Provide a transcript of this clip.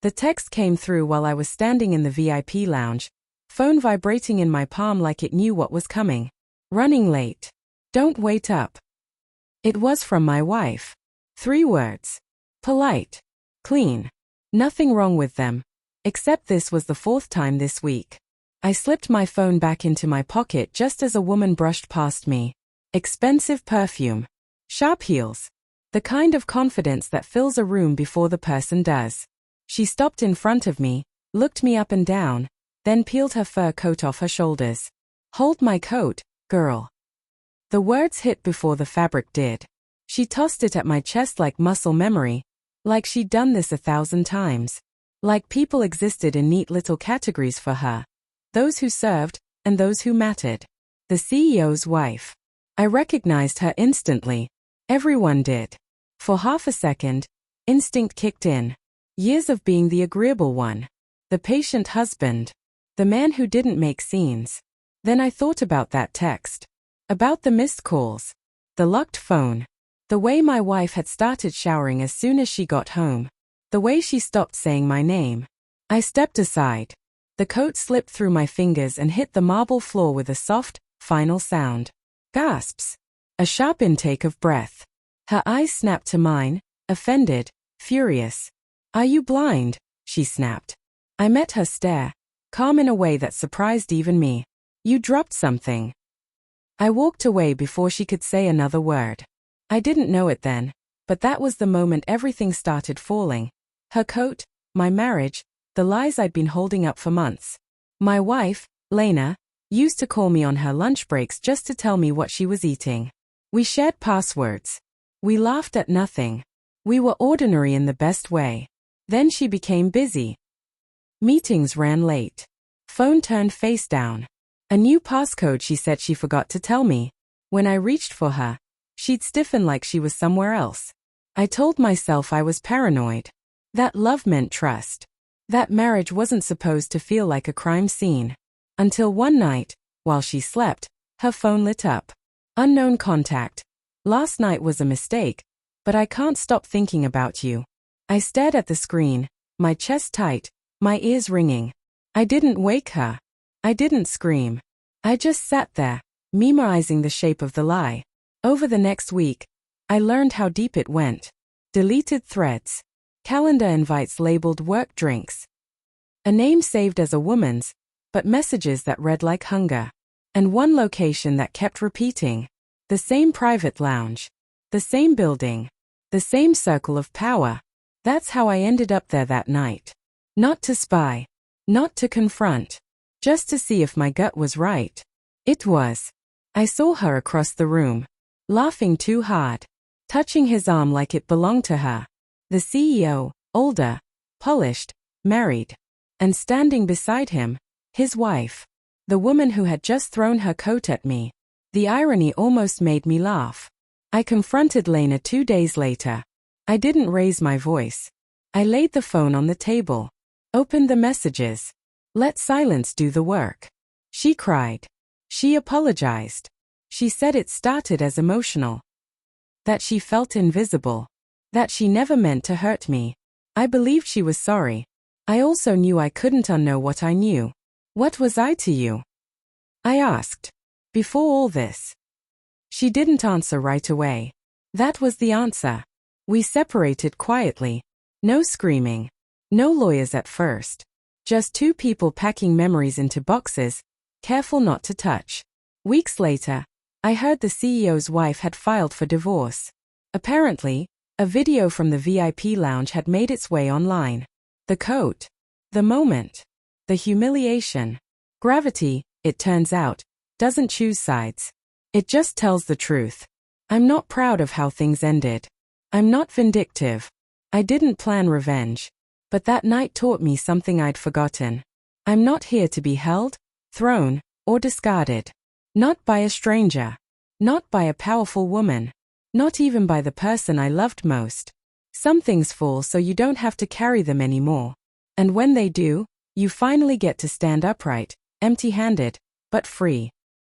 The text came through while I was standing in the VIP lounge, phone vibrating in my palm like it knew what was coming. Running late. Don't wait up. It was from my wife. 3 words. Polite. Clean. Nothing wrong with them. Except this was the 4th time this week. I slipped my phone back into my pocket just as a woman brushed past me. Expensive perfume. Sharp heels. The kind of confidence that fills a room before the person does. She stopped in front of me, looked me up and down, then peeled her fur coat off her shoulders. Hold my coat, girl. The words hit before the fabric did. She tossed it at my chest like muscle memory, like she'd done this 1,000 times. Like people existed in neat little categories for her. Those who served, and those who mattered. The CEO's wife. I recognized her instantly. Everyone did. For half a second, instinct kicked in. Years of being the agreeable one. The patient husband. The man who didn't make scenes. Then I thought about that text. About the missed calls. The locked phone. The way my wife had started showering as soon as she got home. The way she stopped saying my name. I stepped aside. The coat slipped through my fingers and hit the marble floor with a soft, final sound. Gasps. A sharp intake of breath. Her eyes snapped to mine, offended, furious. Are you blind? She snapped. I met her stare, calm in a way that surprised even me. You dropped something. I walked away before she could say another word. I didn't know it then, but that was the moment everything started falling. Her coat, my marriage, the lies I'd been holding up for months. My wife, Lena, used to call me on her lunch breaks just to tell me what she was eating. We shared passwords. We laughed at nothing. We were ordinary in the best way. Then she became busy. Meetings ran late. Phone turned face down. A new passcode she said she forgot to tell me. When I reached for her, she'd stiffen like she was somewhere else. I told myself I was paranoid. That love meant trust. That marriage wasn't supposed to feel like a crime scene. Until one night, while she slept, her phone lit up. Unknown contact. Last night was a mistake, but I can't stop thinking about you. I stared at the screen, my chest tight, my ears ringing. I didn't wake her. I didn't scream. I just sat there, memorizing the shape of the lie. Over the next week, I learned how deep it went. Deleted threads. Calendar invites labeled work drinks. A name saved as a woman's, but messages that read like hunger. And one location that kept repeating. The same private lounge. The same building. The same circle of power. That's how I ended up there that night. Not to spy. Not to confront. Just to see if my gut was right. It was. I saw her across the room. Laughing too hard. Touching his arm like it belonged to her. The CEO, older, polished, married. And standing beside him, his wife. The woman who had just thrown her coat at me. The irony almost made me laugh. I confronted Lena 2 days later. I didn't raise my voice. I laid the phone on the table. Opened the messages. Let silence do the work. She cried. She apologized. She said it started as emotional. That she felt invisible. That she never meant to hurt me. I believed she was sorry. I also knew I couldn't unknow what I knew. What was I to you? I asked. Before all this. She didn't answer right away. That was the answer. We separated quietly. No screaming. No lawyers at first. Just 2 people packing memories into boxes, careful not to touch. Weeks later, I heard the CEO's wife had filed for divorce. Apparently, a video from the VIP lounge had made its way online. The coat. The moment. The humiliation. Gravity, it turns out, doesn't choose sides. It just tells the truth. I'm not proud of how things ended. I'm not vindictive. I didn't plan revenge. But that night taught me something I'd forgotten. I'm not here to be held, thrown, or discarded. Not by a stranger. Not by a powerful woman. Not even by the person I loved most. Some things fall so you don't have to carry them anymore. And when they do, you finally get to stand upright, empty-handed, but free.